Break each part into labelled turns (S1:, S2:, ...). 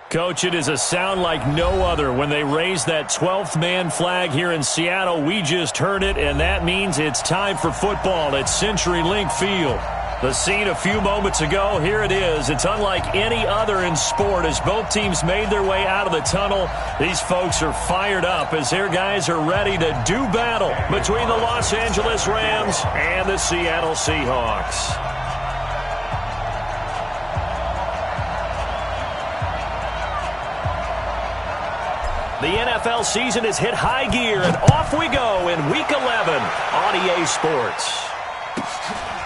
S1: Coach, it is a sound like no other when they raise that 12th man flag here in Seattle. We just heard it, and that means it's time for football at CenturyLink Field. The scene a few moments ago, here it is. It's unlike any other in sport as both teams made their way out of the tunnel. These folks are fired up as their guys are ready to do battle between the Los Angeles Rams and the Seattle Seahawks. The NFL season has hit high gear, and off we go in Week 11 on EA Sports.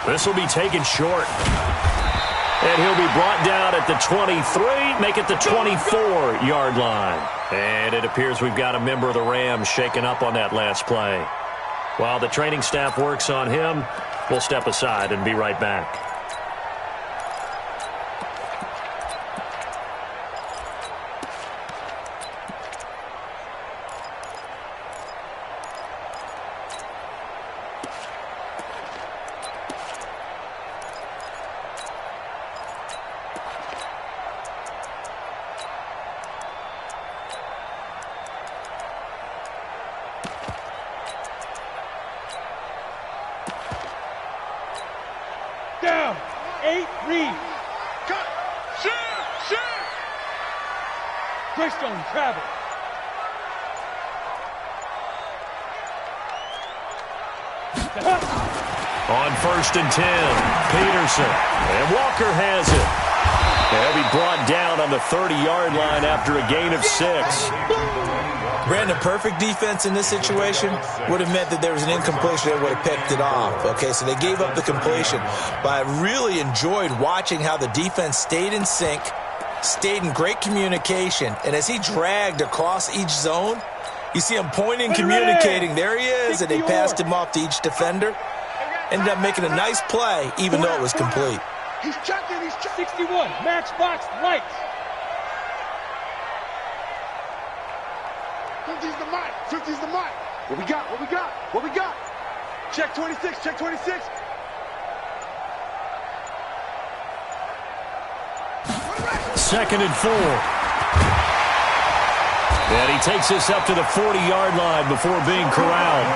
S1: This will be taken short. And he'll be brought down at the 23, make it the 24-yard line. And it appears we've got a member of the Rams shaken up on that last play. While the training staff works on him, we'll step aside and be right back.
S2: Down, 8, read.
S3: Cut, shoot.
S2: Greystone, travel.
S1: On 1st and 10, Peterson. And Walker has it. They'll be brought down on the 30-yard line after a gain of 6.
S4: Brandon, perfect defense in this situation would have meant that there was an incompletion that would have picked it off. Okay, so they gave up the completion. But I really enjoyed watching how the defense stayed in sync, stayed in great communication. And as he dragged across each zone, you see him pointing, communicating. There he is, and they passed him off to each defender. Ended up making a nice play, even though it was complete.
S3: He's checking.
S2: 61, Matchbox Lights.
S3: 50's the mic. What we got? Check 26.
S1: 2nd and 4. And he takes this up to the 40-yard line before being corralled.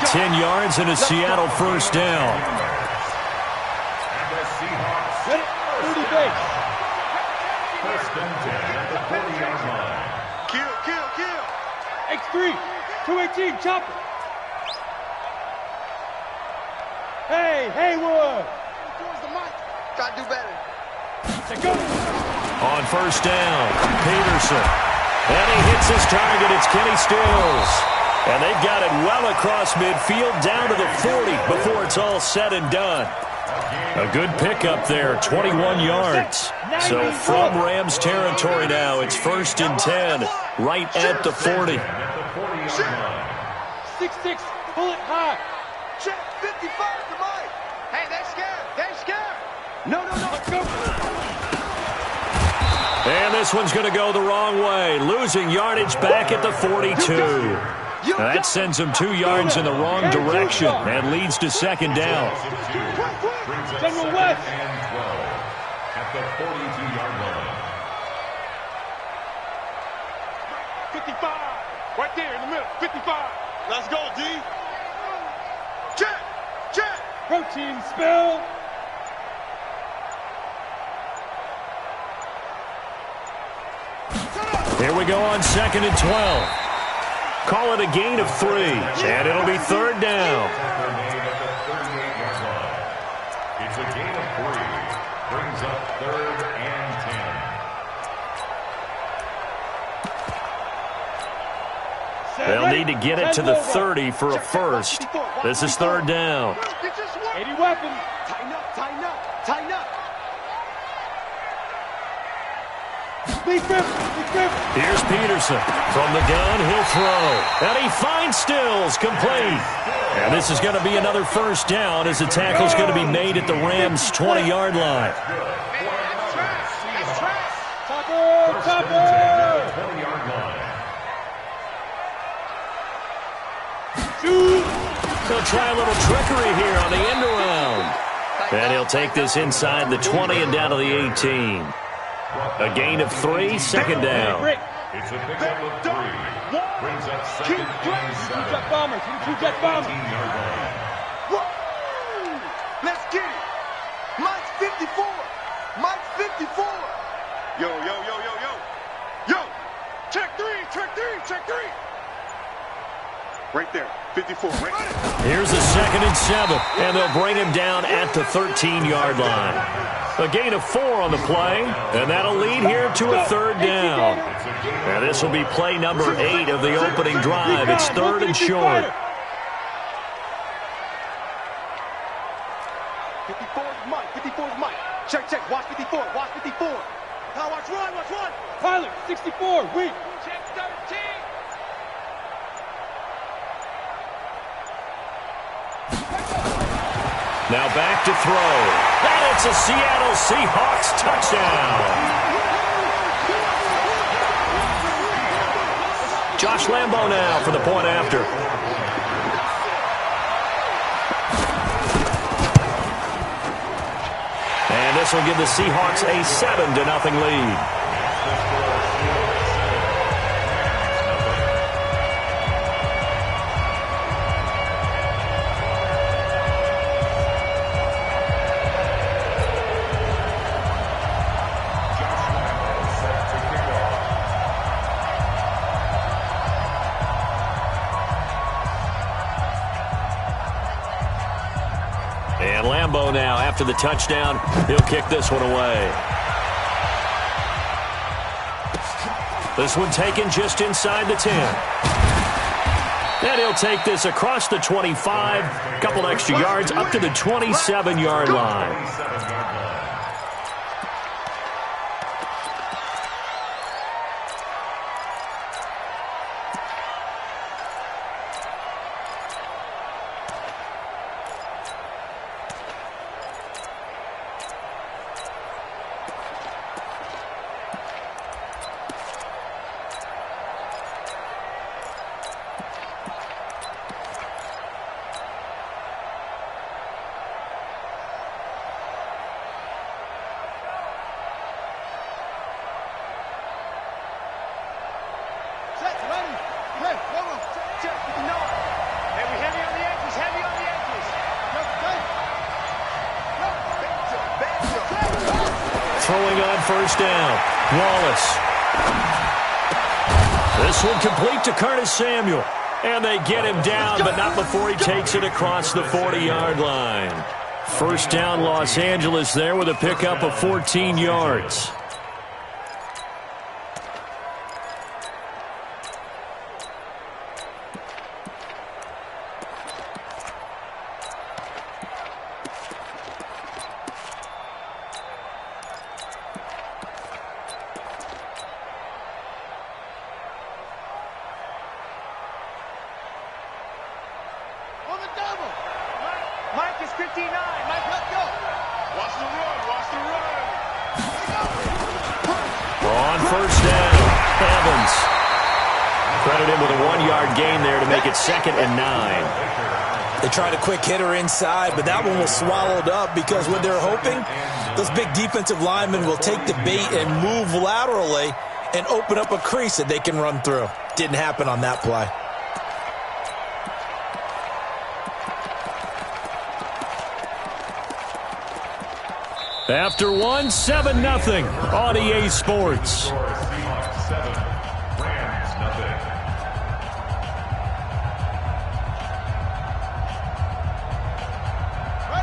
S1: 10 yards and a Seattle first down.
S2: Ready? 30 base.
S5: First and 10 at the 40-yard line.
S3: Kill.
S2: X3, 218, chopper. Hey, Haywood.
S3: Towards the mic. Gotta do better.
S2: Let's go.
S1: On 1st down, Peterson. And he hits his target. It's Kenny Stills. And they've got it well across midfield down to the 40 before it's all said and done. A good pickup there, 21 yards. So from Rams territory now, it's 1st and 10, right at the 40.
S2: 6-6, bullet high.
S3: Check 55 the mic. Hey, they scared. No.
S2: Let's go.
S1: And this one's going to go the wrong way, losing yardage back at the 42. That sends him 2 yards in the wrong direction and leads to 2nd down.
S2: General West.
S5: And 12 at the 42-yard line.
S3: 55. Right there in the middle. 55. Let's go, D. Check.
S2: Protein spill.
S1: Here we go on 2nd and 12. Call it a gain of 3, and it'll be 3rd down.
S5: It's a gain of 3. Brings up 3rd and 10.
S1: They'll need to get it to the 30 for a first. This is 3rd down.
S2: 80 weapon.
S3: Tighten up.
S2: Big grip.
S1: Here's Peterson. From the gun, he'll throw. And he finds Stills, complete. And this is going to be another first down as the tackle's going to be made at the Rams' 20-yard line.
S2: Topper.
S5: 20-yard line.
S1: He'll try a little trickery here on the end around. And he'll take this inside the 20 and down to the 18. A gain of 3, second down.
S5: It's a pickup of 3. Brings up second and 7.
S2: Two-jet bombers. Two-jet bombers.
S5: 18-yard line.
S3: Let's get it. Mike's 54. Mike's 54. Yo, yo, yo, yo, yo. Yo. Check 3, check 3, check 3. Right there. 54. Right there.
S1: Here's a 2nd and 7, and they'll bring him down at the 13-yard line. A gain of 4 on the play, and that'll lead here to a 3rd down. And this will be play number 8 of the opening drive. It's 3rd and short.
S3: 54 is Mike. 54 is Mike. Check, check. Watch 54. Watch 54. Now watch run. Watch run.
S2: Pilot, 64. Weak.
S3: Check 13.
S1: Now back to throw. And it's a Seattle Seahawks touchdown. Josh Lambo now for the point after. And this will give the Seahawks a 7-0 lead. And Lambo now, after the touchdown, he'll kick this one away. This one taken just inside the 10. And he'll take this across the 25, a couple extra yards up to the 27-yard line. Throwing on first down, Wallace. This one complete to Curtis Samuel. And they get him down, but not before he takes it across the 40-yard line. First down, Los Angeles there with a pickup of 14 yards.
S3: Mike is 59. Mike, let's go. Watch the run. Watch the run.
S1: On first down, Evans. Credit him with a 1-yard gain there to make it 2nd and 9.
S4: They tried a quick hitter inside, but that one was swallowed up because what they're hoping, those big defensive linemen will take the bait and move laterally and open up a crease that they can run through. Didn't happen on that play.
S1: After one, 7-0 on EA Sports.
S5: Seahawks 7, Rams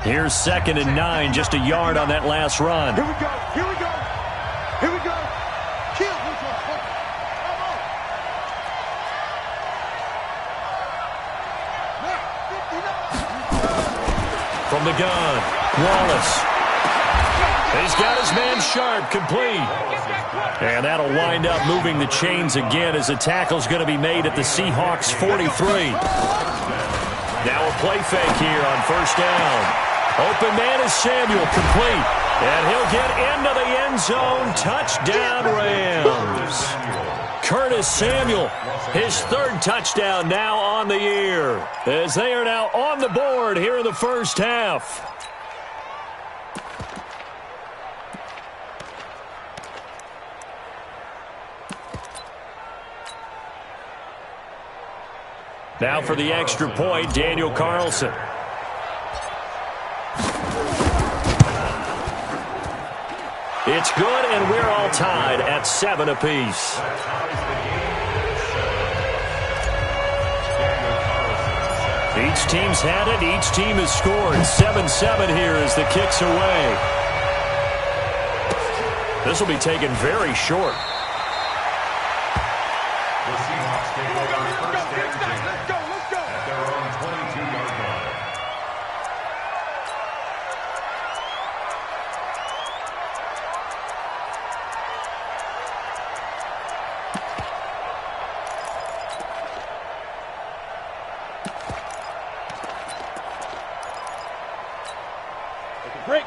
S5: 0.
S1: Here's 2nd and 9, just a yard on that last run.
S3: Here we go. Here we go. Here we go. Kill.
S1: From the gun, Wallace. He's got his man sharp, complete. And that'll wind up moving the chains again as the tackle's going to be made at the Seahawks 43. Now a play fake here on first down. Open man is Samuel, complete. And he'll get into the end zone. Touchdown, Rams. Curtis Samuel, his 3rd touchdown now on the year, as they are now on the board here in the first half. Now for the extra point, Daniel Carlson. It's good, and we're all tied at 7 apiece. Each team's had it. Each team has scored. 7-7 here as the kick's away. This will be taken very short.
S5: The Seahawks take over first and 10 at their own 22-yard line.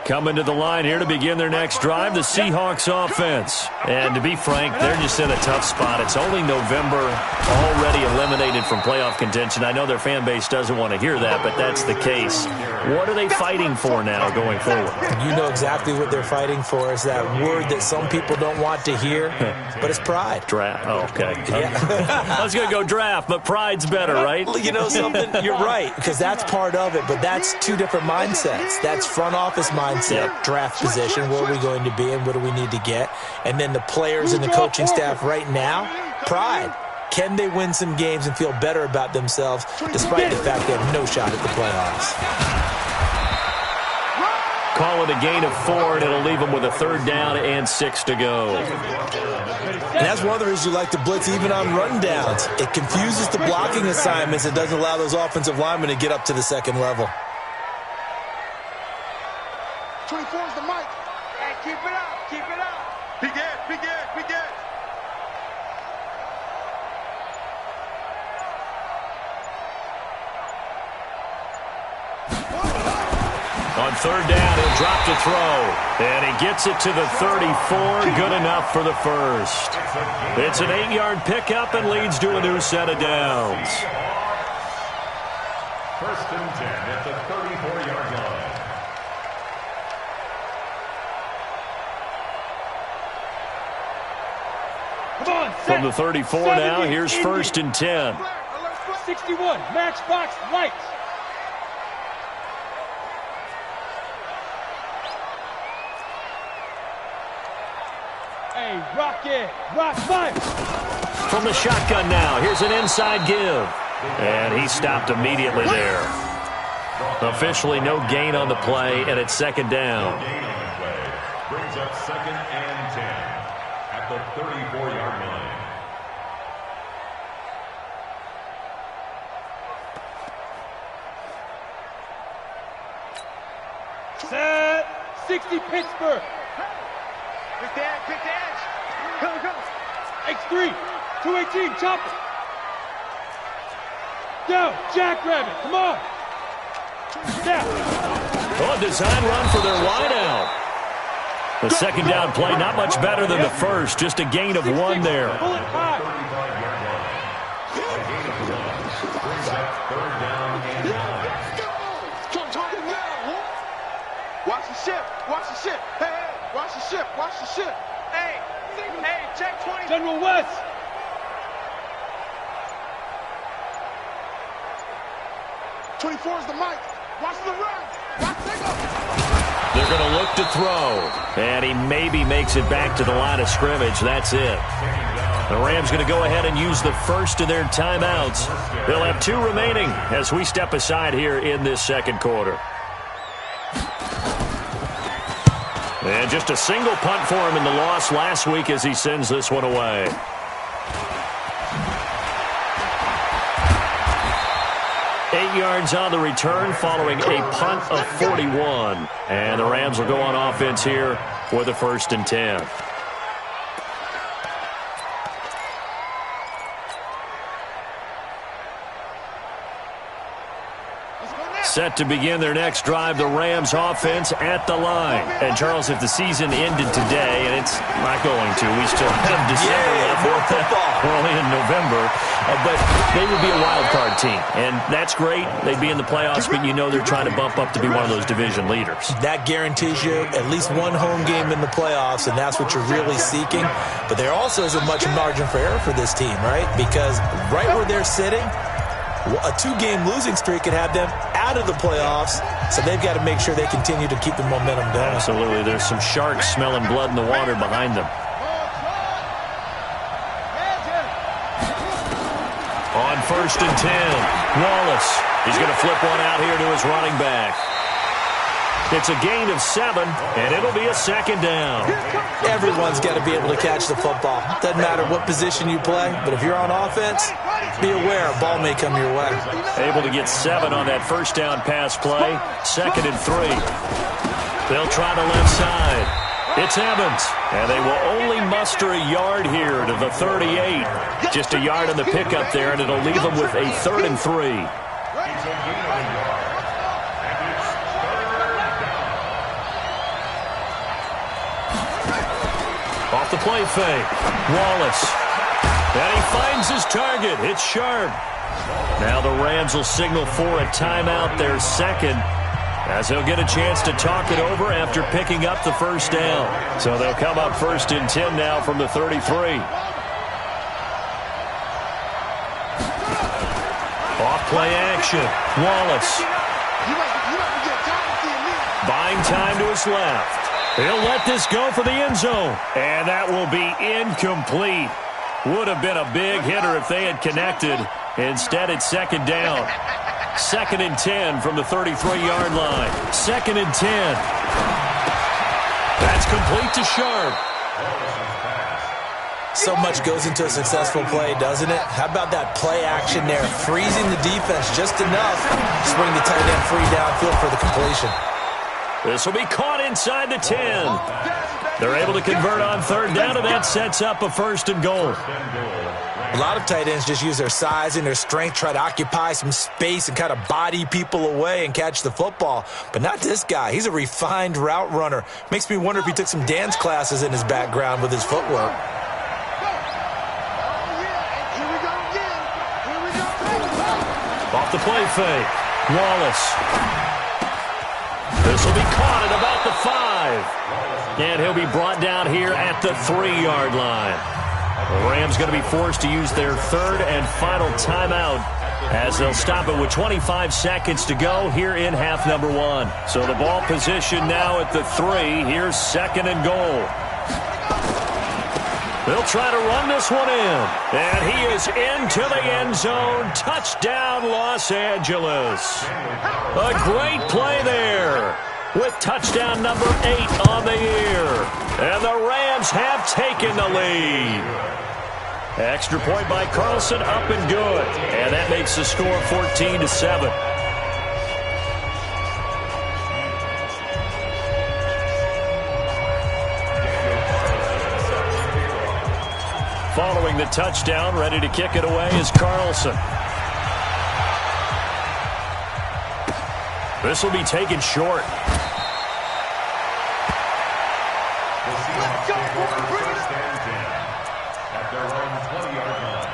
S1: Coming to the line here to begin their next drive, the Seahawks offense. And to be frank, they're just in a tough spot. It's only November, already eliminated from playoff contention. I know their fan base doesn't want to hear that, but that's the case. What are they fighting for now going forward?
S4: You know exactly what they're fighting for. Is that word that some people don't want to hear, but it's pride.
S1: Draft. Oh, okay.
S4: Yeah.
S1: I was going to go draft, but pride's better, right?
S4: You know something? You're right, because that's part of it, but that's two different mindsets. That's front office mindset, draft position, where are we going to be and what do we need to get? And then the players and the coaching staff right now, pride. Can they win some games and feel better about themselves despite the fact they have no shot at the playoffs?
S1: Call it a gain of 4, and it'll leave them with a 3rd down and 6 to go.
S4: And that's one of the reasons you like to blitz even on rundowns. It confuses the blocking assignments. It doesn't allow those offensive linemen to get up to the second level.
S3: 24 is the mic. Hey, keep it up, keep it up. Be good, be good, be good.
S1: On 3rd down, he'll drop to throw. And he gets it to the 34. Good enough for the first. It's an 8-yard pickup and leads to a new set of downs.
S5: First and 10 at the 34-yard line.
S1: From the 34 now, here's 1st and 10.
S2: 61, matchbox lights. Hey, rock it, rock fight.
S1: From the shotgun now, here's an inside give. And he stopped immediately there. Officially no gain on the play, and it's 2nd down.
S5: No gain on the play. Brings up 2nd and 10 at the 34-yard line.
S2: Set, 60 Pittsburgh.
S3: Quick the edge, quick the edge. Go, go.
S2: X3, 218, chop it. Down, jackrabbit, come on. Down.
S1: Oh, design run for their wideout. The 2nd down play, not much better than the first, just a gain of 1 there.
S2: Pull it high.
S5: 35-yard line. A gain of 1 brings up 3rd down and 9.
S3: Watch the ship, watch the ship. Hey, hey, watch the ship, watch the ship. Hey, hey, check 20.
S2: General West.
S3: '24 is the mic. Watch the run. Watch the go.
S1: They're going to look to throw. And he maybe makes it back to the line of scrimmage. That's it. The Rams going to go ahead and use the first of their timeouts. They'll have 2 remaining as we step aside here in this 2nd quarter. And just a single punt for him in the loss last week as he sends this one away. Eight yards on the return following a punt of 41. And the Rams will go on offense here for the 1st and 10. Set to begin their next drive, the Rams offense at the line. And, Charles, if the season ended today, and it's not going to, we still have December left. We're only in November. But they would be a wild card team. And that's great. They'd be in the playoffs, but you know they're trying to bump up to be one of those division leaders.
S4: That guarantees you at least 1 home game in the playoffs, and that's what you're really seeking. But there also isn't much margin for error for this team, right? Because right where they're sitting, A 2-game losing streak could have them out of the playoffs, so they've got to make sure they continue to keep the momentum going.
S1: Absolutely. There's some sharks smelling blood in the water behind them. On 1st and 10, Wallace. He's going to flip one out here to his running back. It's a gain of 7, and it'll be a 2nd down.
S4: Everyone's got to be able to catch the football. Doesn't matter what position you play, but if you're on offense, be aware a ball may come your way.
S1: Able to get 7 on that 1st down pass play. 2nd and 3. They'll try the left side. It's Evans, and they will only muster a yard here to the 38. Just a yard on the pickup there, and it'll leave them with a 3rd and 3. Off the play fake, Wallace. And he finds his target. It's Sharp. Now the Rams will signal for a timeout, their 2nd, as they'll get a chance to talk it over after picking up the 1st down. So they'll come up 1st and 10 now from the 33. Off play action, Wallace. Buying time to his left. He'll let this go for the end zone. And that will be incomplete. Would have been a big hitter if they had connected. Instead, it's 2nd down. 2nd and 10 from the 33-yard line. 2nd and 10. That's complete to Sharp.
S4: So much goes into a successful play, doesn't it? How about that play action there? Freezing the defense just enough to bring the tight end free downfield for the completion.
S1: This will be caught inside the 10. They're able to convert on 3rd down, and that sets up a 1st and goal.
S4: A lot of tight ends just use their size and their strength, try to occupy some space and kind of body people away and catch the football. But not this guy. He's a refined route runner. Makes me wonder if he took some dance classes in his background with his footwork.
S1: Off the play fake, Wallace. This will be caught at about the 5. And he'll be brought down here at the 3-yard line. The Rams going to be forced to use their 3rd and final timeout as they'll stop it with 25 seconds to go here in half number 1. So the ball position now at the 3. Here's 2nd and goal. They'll try to run this one in. And he is into the end zone. Touchdown, Los Angeles. A great play there with touchdown number 8 on the year. And the Rams have taken the lead. Extra point by Carlson, up and good. And that makes the score 14-7. Following the touchdown, ready to kick it away is Carlson. This will be taken short.
S3: Let's go, boys. Bring it up.
S5: At their own 20-yard line.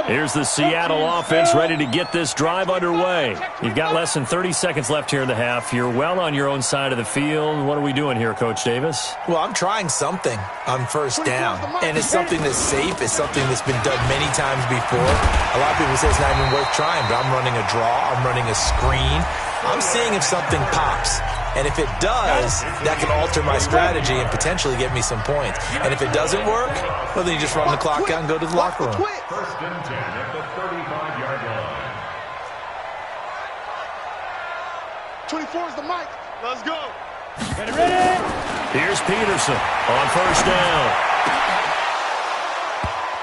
S1: Here's the Seattle offense ready to get this drive underway. You've got less than 30 seconds left here in the half. You're well on your own side of the field. What are we doing here, Coach Davis?
S4: Well, I'm trying something on 1st down, and it's something that's safe. It's something that's been done many times before. A lot of people say it's not even worth trying, but I'm running a draw. I'm running a screen. I'm seeing if something pops. And if it does, that can alter my strategy and potentially get me some points. And if it doesn't work, well, then you just run the clock out and go to the locker room.
S5: 1st and 10 at the 35-yard line.
S3: 24 is the mic. Let's go.
S2: Ready?
S1: Here's Peterson on 1st down.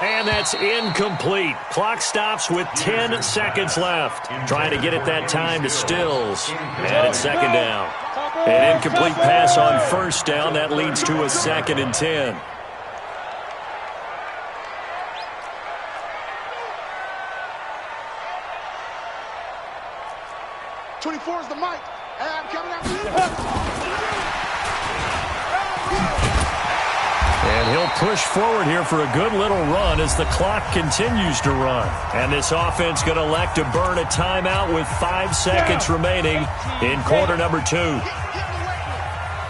S1: And that's incomplete. Clock stops with 10 seconds left. Trying to get it that time to Stills. And it's 2nd down. An incomplete pass on 1st down. That leads to a 2nd and 10.
S3: "24 is the mic. Hey, I'm coming after you."
S1: And he'll push forward here for a good little run as the clock continues to run. And this offense going to elect to burn a timeout with 5 seconds remaining in quarter number 2.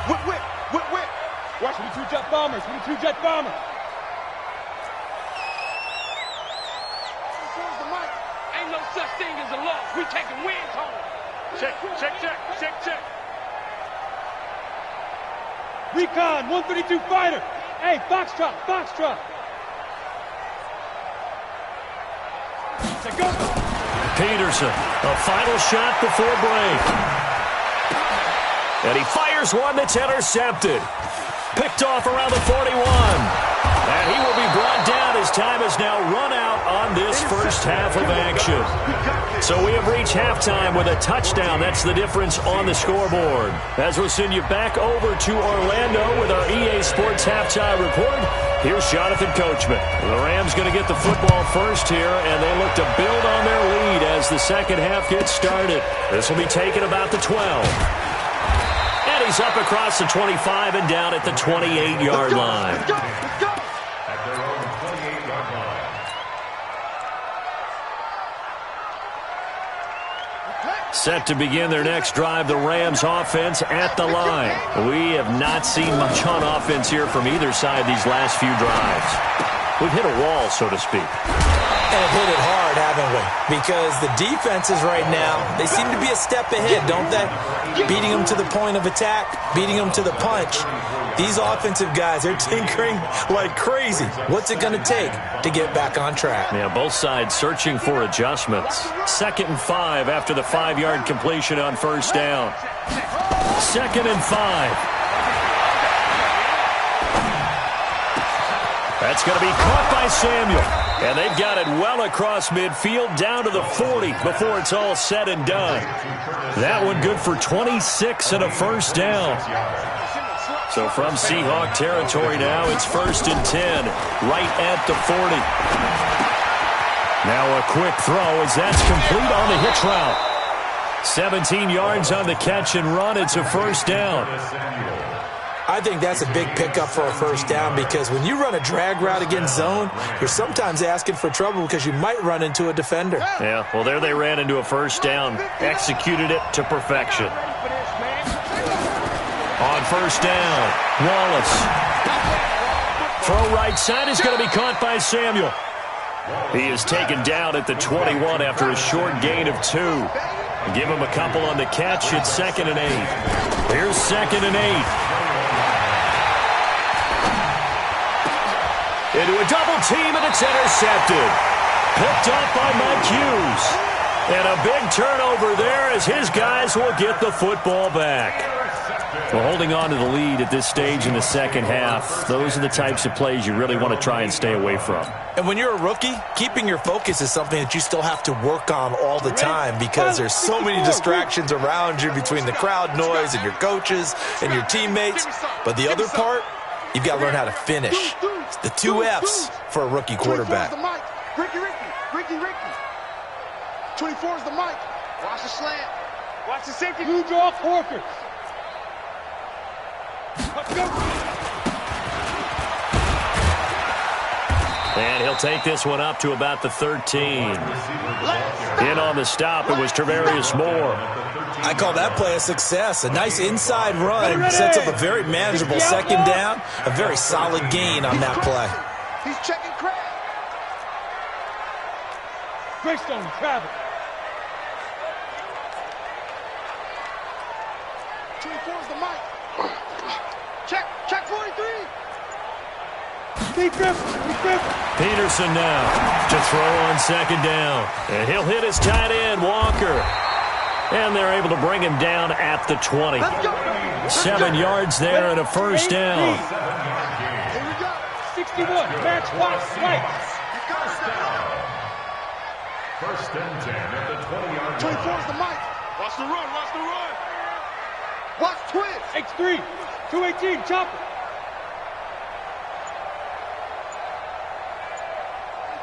S2: Whip. Watch me 2 jet bombers. 2 jet bombers. is a loss. We taking wins home. Check, check, check, check, check. Recon, 132 fighter. Hey, Foxtrot, Foxtrot. Go.
S1: Peterson, a final shot before break. And he fires one that's intercepted. Picked off around the 41. And he will be brought down as time has now run out on this first half of action. So we have reached halftime with a touchdown. That's the difference on the scoreboard. As we'll send you back over to Orlando with our EA Sports halftime report, here's Jonathan Coachman. The Rams going to get the football first here, and they look to build on their lead as the second half gets started. This will be taken about the 12. And he's up across the 25 and down at the 28-yard line.
S3: Let's go.
S5: At their own 28-yard line.
S1: Set to begin their next drive, the Rams offense at the line. We have not seen much on offense here from either side these last few drives. We've hit a wall, so to speak.
S4: And hit it hard, haven't we? Because the defenses right now, they seem to be a step ahead, don't they? Beating them to the point of attack, beating them to the punch. These offensive guys, they're tinkering like crazy. What's it going to take to get back on track?
S1: Yeah, both sides searching for adjustments. 2nd and 5 after the 5-yard completion on first down. 2nd and 5. That's going to be caught by Samuel. And they've got it well across midfield down to the 40 before it's all said and done. That one good for 26 and a first down. So from Seahawk territory now, it's 1st and 10, right at the 40. Now a quick throw as that's complete on the hitch route. 17 yards on the catch and run. It's a first down.
S4: I think that's a big pickup for a first down because when you run a drag route against zone, you're sometimes asking for trouble because you might run into a defender.
S1: Yeah, well, there they ran into a first down, executed it to perfection. On first down, Wallace. Throw right side is going to be caught by Samuel. He is taken down at the 21 after a short gain of 2. Give him a couple on the catch. It's 2nd and 8. Here's 2nd and 8. Into a double team, and it's intercepted. Picked up by Mike Hughes. And a big turnover there as his guys will get the football back. Well, holding on to the lead at this stage in the second half, those are the types of plays you really want to try and stay away from.
S4: And when you're a rookie, keeping your focus is something that you still have to work on all the time because there's so many distractions around you between the crowd noise and your coaches and your teammates. But the other part, you've got to learn how to finish. It's the 2 F's for a rookie quarterback.
S3: 24 is the mic. Watch the slant.
S2: Watch the safety. Blue draw Corkers. Let's go.
S1: And he'll take this one up to about the 13. In on the stop, it was Travarius Moore.
S4: I call that play a success. A nice inside run sets up a very manageable second down. A very solid gain on that play.
S3: He's checking Crab.
S2: Greystone, travel.
S3: 24 is the mic. Check 43.
S2: Keep Griffin.
S1: Peterson now to throw on second down. And he'll hit his tight end, Walker. And they're able to bring him down at the 20. 7 yards there and a first down.
S3: Here we go.
S2: 61, match Watts, right.
S5: First and 10 at the 20-yard
S3: 24 is the mic. Watch the run. Watch twist.
S2: X3, 218, chopper.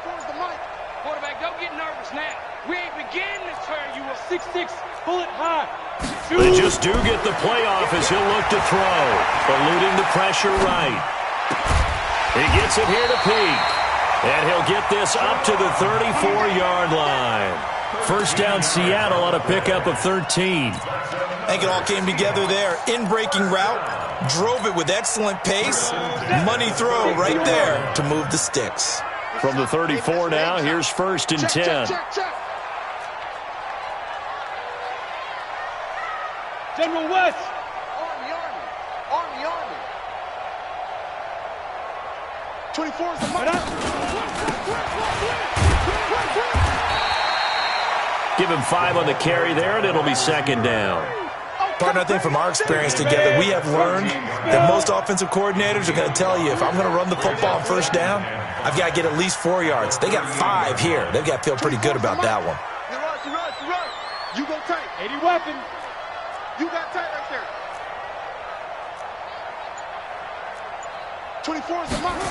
S3: 24 is the mic.
S2: Quarterback, don't get nervous now. We ain't beginning to turn you a 6'6", bullet high.
S1: They just do get the playoff as he'll look to throw. Eluding the pressure right. He gets it here to Peak. And he'll get this up to the 34-yard line. First down Seattle on a pickup of 13.
S4: I think it all came together there. In-breaking route, drove it with excellent pace. Money throw right there to move the sticks.
S1: From the 34 now, here's 1st and 10.
S3: Check.
S2: General West.
S3: Army, Army. Army, Army. 24 is the mark.
S1: Give him 5 on the carry there, and it'll be second down.
S4: Partner, I think from our experience together, we have learned that most offensive coordinators are going to tell you, if I'm going to run the football on first down, I've got to get at least 4 yards. They got 5 here. They've got to feel pretty good about that one.
S3: You go tight.
S2: 80 weapons.
S3: You got tight right there. 24 is the mark.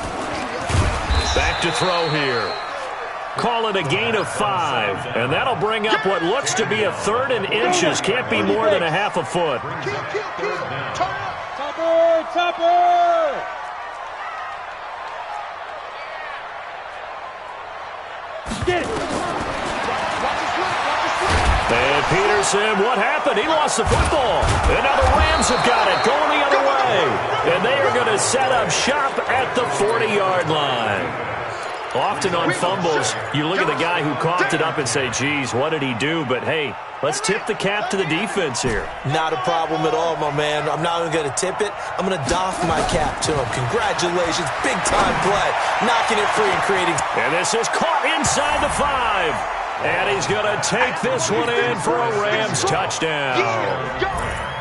S1: Back to throw here. Call it a gain of 5, and that'll bring up what looks to be a 3rd and inches. Can't be more than a half a foot.
S3: Kill. Turn up.
S2: Topper. Get it.
S1: And Peterson, what happened? He lost the football. And now the Rams have got it, going the other way. And they are going to set up shop at the 40-yard line. Often on fumbles, you look at the guy who coughed it up and say, geez, what did he do? But, hey, let's tip the cap to the defense here.
S4: Not a problem at all, my man. I'm not even going to tip it. I'm going to doff my cap to him. Congratulations. Big-time play. Knocking it free and creating.
S1: And this is caught inside the 5. And he's going to take this one in for a Rams touchdown.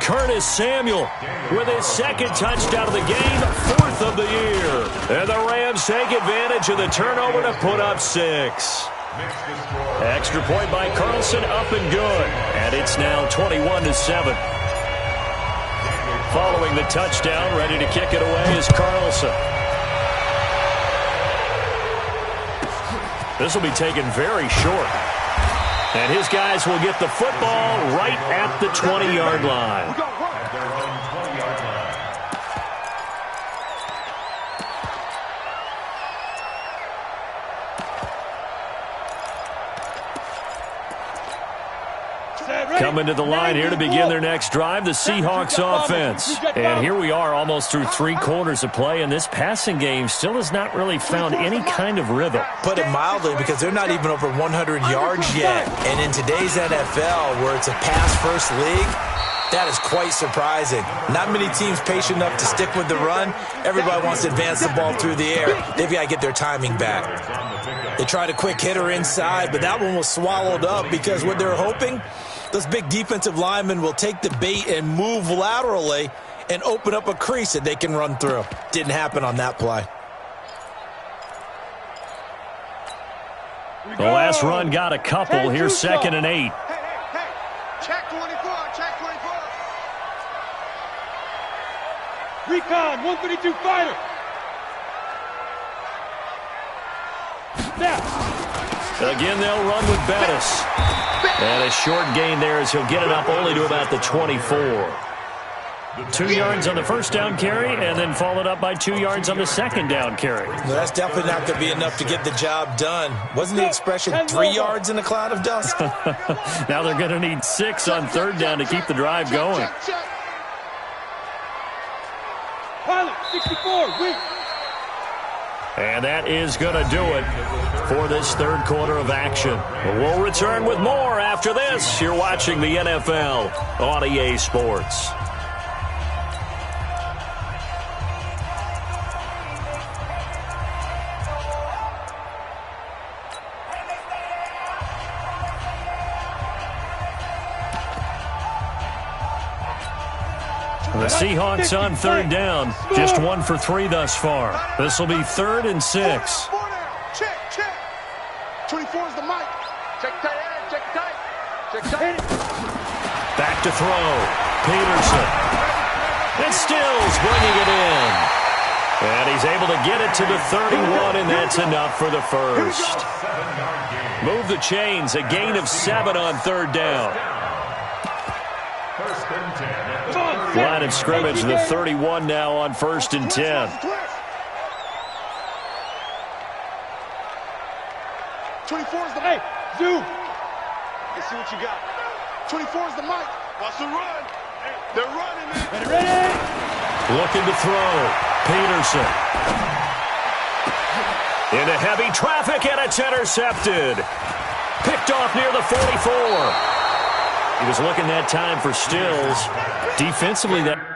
S1: Curtis Samuel with his 2nd touchdown of the game, 4th of the year. And the Rams take advantage of the turnover to put up 6. Extra point by Carlson, up and good. And it's now 21-7. Following the touchdown, ready to kick it away is Carlson. This will be taken very short. And his guys will get the football right at the 20-yard line. Coming to the line here to begin their next drive, the Seahawks offense. And here we are almost through 3 quarters of play, and this passing game still has not really found any kind of rhythm.
S4: Put it mildly, because they're not even over 100 yards yet. And in today's NFL, where it's a pass-first league, that is quite surprising. Not many teams patient enough to stick with the run. Everybody wants to advance the ball through the air. They've got to get their timing back. They tried a quick hitter inside, but that one was swallowed up because what they're hoping, those big defensive linemen will take the bait and move laterally and open up a crease that they can run through. Didn't happen on that play.
S1: The last run got a couple. Here's 2nd and 8.
S3: Hey. Check 24. Check 24.
S2: Recon, 132 fighter. Snap.
S1: Again, they'll run with Bettis. And a short gain there as he'll get it up only to about the 24. 2 yards on the first down carry, and then followed up by 2 yards on the second down carry.
S4: Well, that's definitely not going to be enough to get the job done. Wasn't the expression 3 yards in a cloud of dust?
S1: Now they're going to need 6 on 3rd down to keep the drive going.
S2: Pilot, 64, weak.
S1: And that is going to do it for this 3rd quarter of action. We'll return with more after this. You're watching the NFL on EA Sports. The Seahawks on 3rd down. Just 1 for 3 thus far. This will be 3rd and 6.
S3: Check. 24 is the mic. Check tight.
S1: Back to throw. Peterson. And Stills bringing it in. And he's able to get it to the 31, and that's enough for the first. Move the chains. A gain of 7 on 3rd down. Line of scrimmage, the 31 now on 1st and 10.
S3: 24 is the
S2: Hey, Zoo.
S3: Let's see what you got. 24 is the mic. Watch the run. They're running it.
S2: Ready.
S1: Looking to throw. Peterson. Into heavy traffic, and it's intercepted. Picked off near the 44. He was looking that time for Stills. Defensively, that...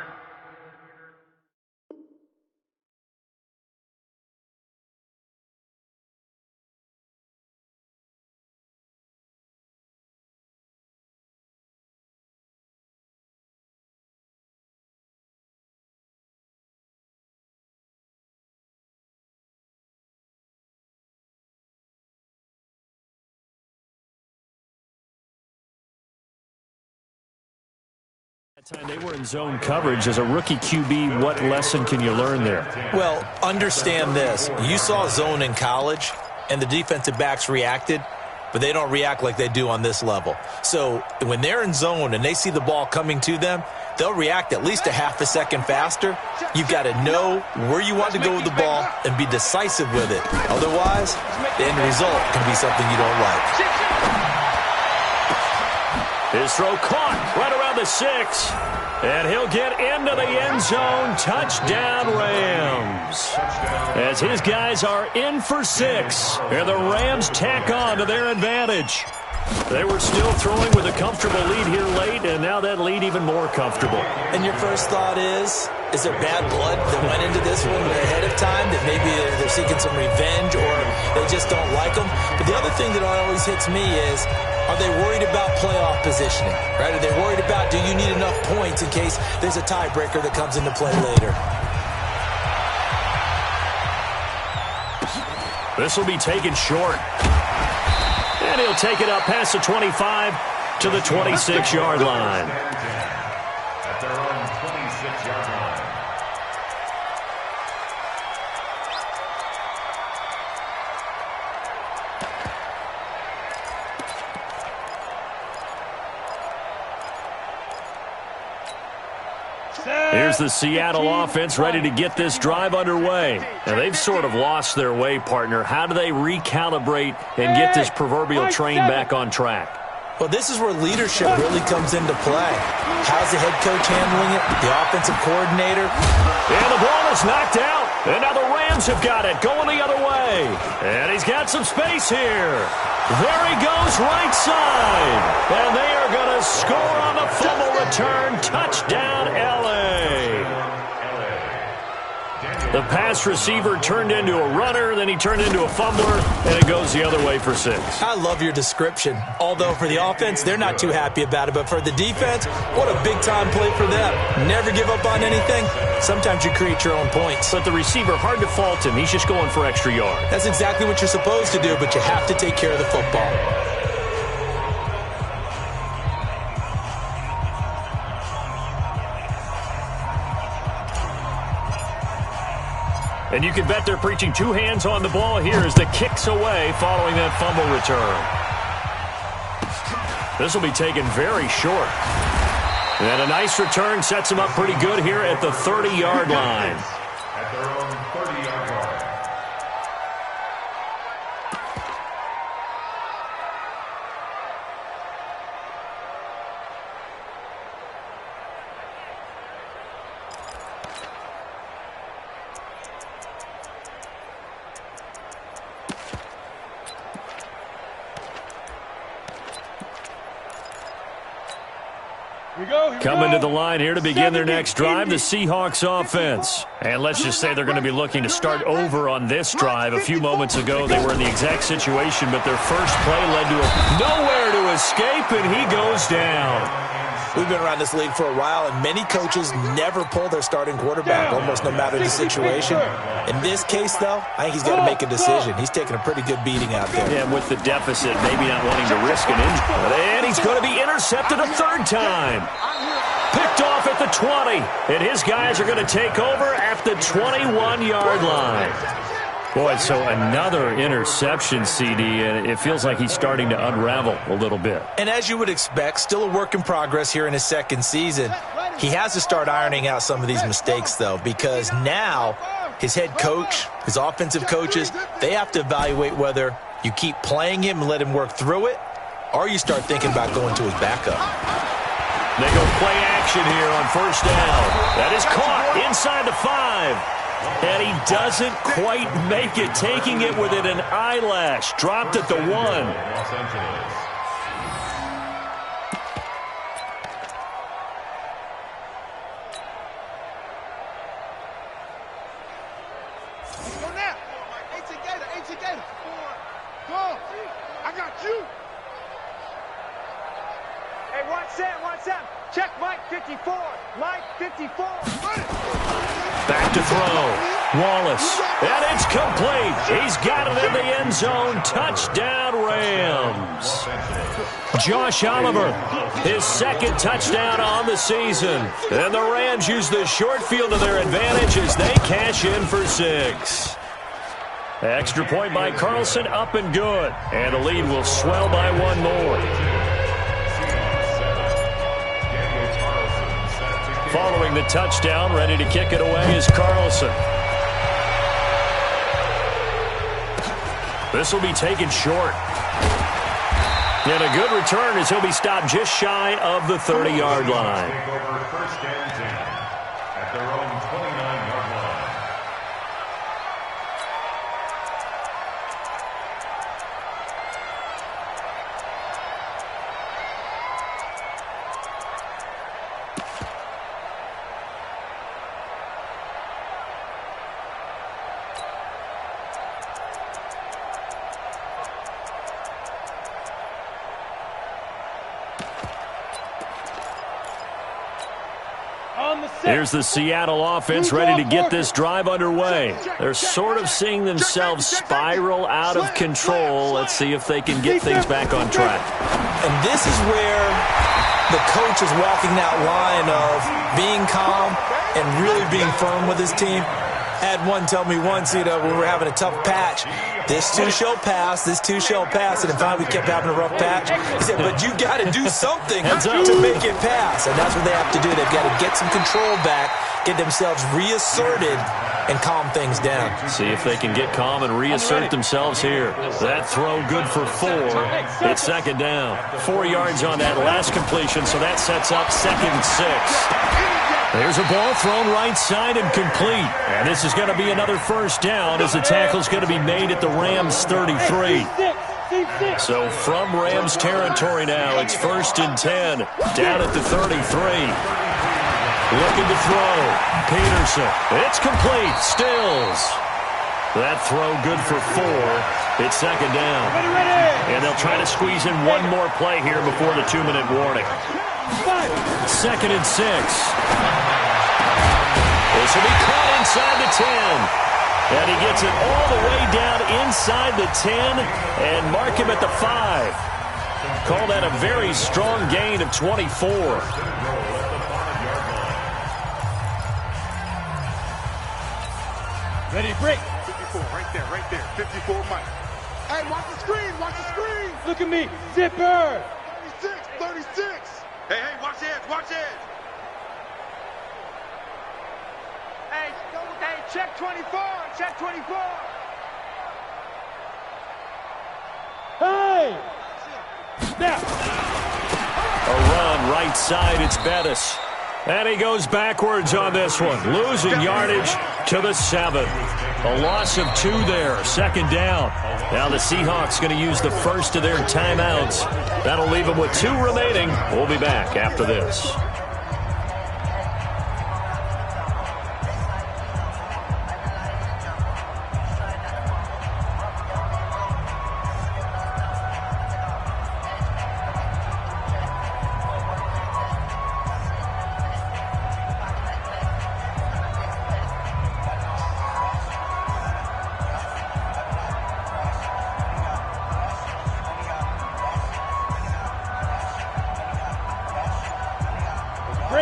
S1: time they were in zone coverage. As a rookie QB, what lesson can you learn there?
S4: Well, understand this. You saw zone in college, and the defensive backs reacted, but they don't react like they do on this level. So when they're in zone and they see the ball coming to them, they'll react at least a half a second faster. You've got to know where you want to go with the ball and be decisive with it. Otherwise, the end result can be something you don't like.
S1: His throw caught right around the 6. And he'll get into the end zone. Touchdown, Rams. As his guys are in for 6. And the Rams tack on to their advantage. They were still throwing with a comfortable lead here late, and now that lead even more comfortable.
S4: And your first thought is there bad blood that went into this one ahead of time, that maybe they're seeking some revenge or they just don't like them? But the other thing that always hits me is, are they worried about playoff positioning, right? Are they worried about, do you need enough points in case there's a tiebreaker that comes into play later?
S1: This will be taken short. And he'll take it up past the 25 to the 26-yard line.
S5: At their own 26-yard line.
S1: Here's the Seattle offense ready to get this drive underway. Now, they've sort of lost their way, partner. How do they recalibrate and get this proverbial train back on track?
S4: Well, this is where leadership really comes into play. How's the head coach handling it? The offensive coordinator?
S1: And the ball is knocked out. And now the Rams have got it, going the other way. And he's got some space here. There he goes, right side. And they are going to score on the fumble return. Touchdown, L.A. The pass receiver turned into a runner, then he turned into a fumbler, and it goes the other way for 6.
S4: I love your description. Although for the offense, they're not too happy about it. But for the defense, what a big-time play for them. Never give up on anything. Sometimes you create your own points.
S1: But the receiver, hard to fault him. He's just going for extra yards.
S4: That's exactly what you're supposed to do, but you have to take care of the football.
S1: And you can bet they're preaching two hands on the ball here as the kick's away following that fumble return. This will be taken very short. And a nice return sets him up pretty good here at the 30-yard line.
S5: At their own 30-yard line.
S1: Coming to the line here to begin their next drive, the Seahawks offense. And let's just say they're going to be looking to start over on this drive. A few moments ago, they were in the exact situation, but their first play led to nowhere to escape, and he goes down.
S4: We've been around this league for a while, and many coaches never pull their starting quarterback, almost no matter the situation. In this case, though, I think he's got to make a decision. He's taking a pretty good beating out there.
S1: Yeah, with the deficit, maybe not wanting to risk an injury. And he's going to be intercepted a third time. Picked off at the 20, and his guys are going to take over at the 21-yard line. Boy, so another interception, CD, and it feels like he's starting to unravel a little bit.
S4: And as you would expect, still a work in progress here in his second season. He has to start ironing out some of these mistakes, though, because now his head coach, his offensive coaches, they have to evaluate whether you keep playing him and let him work through it, or you start thinking about going to his backup.
S1: They go play action here on first down. That is caught inside the 5. And he doesn't quite make it, taking it within an eyelash. Dropped at the 1.
S5: Los Angeles.
S3: Go. I got you.
S2: Hey, watch that. Check Mike 54. Mike 54.
S1: Back to throw. Wallace. And it's complete. He's got it in the end zone. Touchdown, Rams. Josh Oliver, his second touchdown on the season. And the Rams use the short field to their advantage as they cash in for 6. Extra point by Carlson, up and good. And the lead will swell by 1 more. Following the touchdown, ready to kick it away is Carlson. This will be taken short. And a good return as he'll be stopped just shy of the 30-yard line.
S5: Take over first and 10 at their own 29-yard line.
S1: Here's the Seattle offense ready to get this drive underway. They're sort of seeing themselves spiral out of control. Let's see if they can get things back on track.
S4: And this is where the coach is walking that line of being calm and really being firm with his team. Had one tell me once, when we were having a tough patch, this too shall pass, this too shall pass, and finally we kept having a rough patch. He said, but you got to do something to make it pass, and that's what they have to do. They've got to get some control back, get themselves reasserted, and calm things down.
S1: See if they can get calm and reassert themselves here. That throw good for 4. It's second down. 4 yards on that last completion, so that sets up 2nd and 6. There's a ball thrown right side and complete. And this is going to be another first down as the tackle's going to be made at the Rams 33. So from Rams territory now, it's 1st and 10 down at the 33. Looking to throw. Peterson. It's complete. Stills. That throw good for 4. It's second down. And they'll try to squeeze in one more play here before the 2-minute warning. 2nd and 6. This will be caught inside the 10. And he gets it all the way down inside the 10 and mark him at the 5. Call that a very strong gain of 24.
S2: Ready, break.
S3: 54, right there. 54, Mike. Hey, watch the screen.
S2: Look at me, zipper.
S3: 36. Hey, watch the edge.
S2: Hey, check 24. Hey! Now.
S1: A run right side, it's Bettis. And he goes backwards on this one, losing yardage to the 7. A loss of 2 there, second down. Now the Seahawks going to use the first of their timeouts. That'll leave them with 2 remaining. We'll be back after this.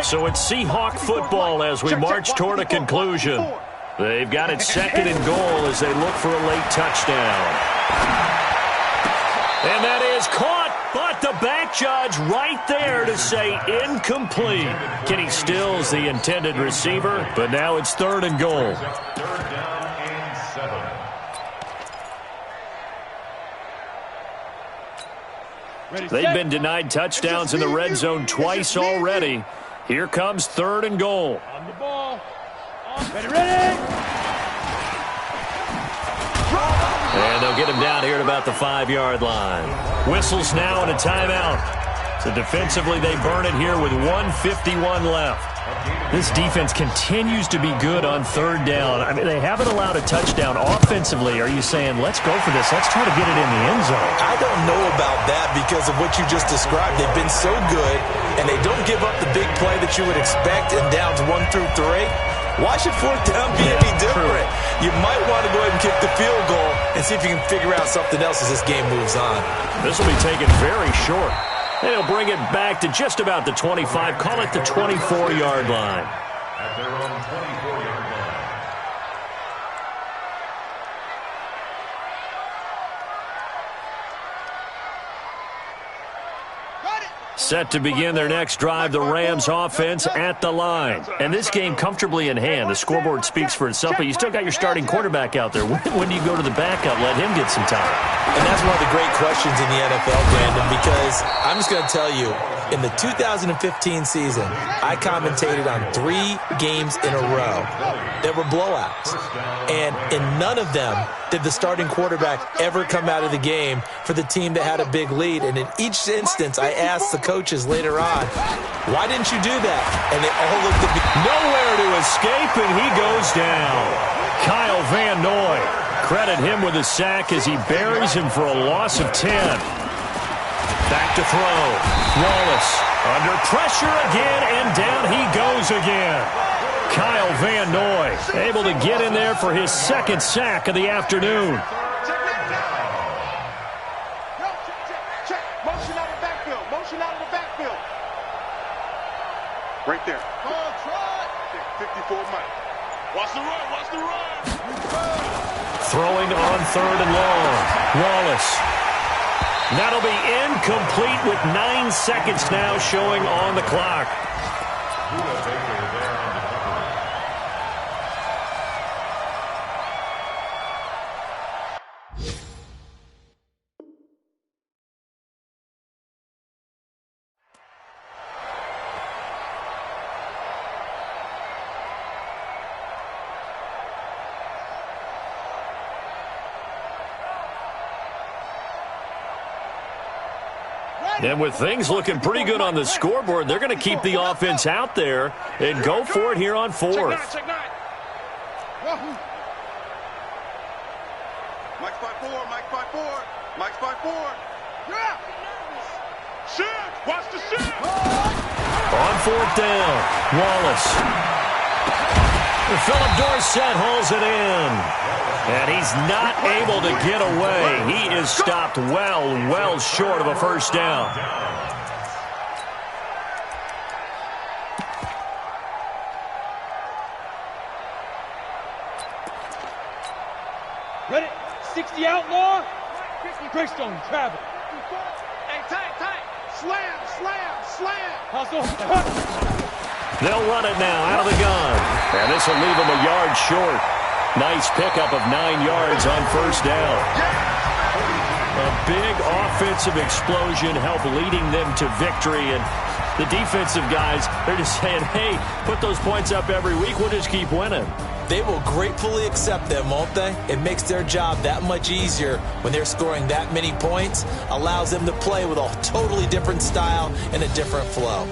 S1: So it's Seahawk football as we march toward a conclusion. They've got it 2nd and goal as they look for a late touchdown. And that is caught, but the back judge right there to say incomplete. Kenny Stills, the intended receiver, but now it's 3rd and goal.
S5: 3rd down and 7.
S1: They've been denied touchdowns in the red zone twice already. Here comes 3rd and goal.
S2: On the ball. Ready.
S1: And they'll get him down here at about the 5-yard line. Whistles now and a timeout. So defensively, they burn it here with 1:51 left. This defense continues to be good on third down. I mean, they haven't allowed a touchdown offensively. Are you saying, let's go for this? Let's try to get it in the end zone.
S4: I don't know about that because of what you just described. They've been so good, and they don't give up the big play that you would expect in downs 1 through 3. Why should fourth down be any different? You might want to go ahead and kick the field goal and see if you can figure out something else as this game moves on.
S1: This will be taken very short. And he'll bring it back to just about the 25. Call it the 24-yard line.
S5: At their own 24-yard line.
S1: Set to begin their next drive, the Rams offense at the line. And this game comfortably in hand. The scoreboard speaks for itself, but you still got your starting quarterback out there. When do you go to the backup, let him get some time?
S4: And that's one of the great questions in the NFL, Brandon, because I'm just going to tell you, in the 2015 season, I commentated on 3 games in a row that were blowouts. And in none of them did the starting quarterback ever come out of the game for the team that had a big lead. And in each instance, I asked the coaches later on, why didn't you do that? And they all looked at me.
S1: Nowhere to escape, and he goes down. Kyle Van Noy. Credit him with a sack as he buries him for a loss of 10. Back to throw. Wallace under pressure again, and down he goes again. Kyle Van Noy able to get in there for his second sack of the afternoon.
S3: Motion out of the backfield. Motion out of the backfield. Right there. 54 Mike. Watch the run. Watch the run.
S1: Throwing on third and long. Wallace. That'll be incomplete with 9 seconds now showing on the clock. And with things looking pretty good on the scoreboard, they're going to keep the offense out there and go for it here on fourth.
S3: Check nine. Mike's 5-4. Mike 5-4. Mike's 5-4. Yeah. Shift. Watch the shift.
S1: On fourth down, Wallace. Philip Dorsett hauls it in. And he's not able to get away. He is stopped well short of a first down.
S2: Ready? 60 outlaw. Greystone, travel.
S3: Hey, tight. Slam.
S2: Hustle.
S1: They'll run it now out of the gun. And this will leave him a yard short. Nice pickup of 9 yards on first down. A big offensive explosion helped leading them to victory. And the defensive guys, they're just saying, hey, put those points up every week. We'll just keep winning.
S4: They will gratefully accept them, won't they? It makes their job that much easier when they're scoring that many points. Allows them to play with a totally different style and a different flow.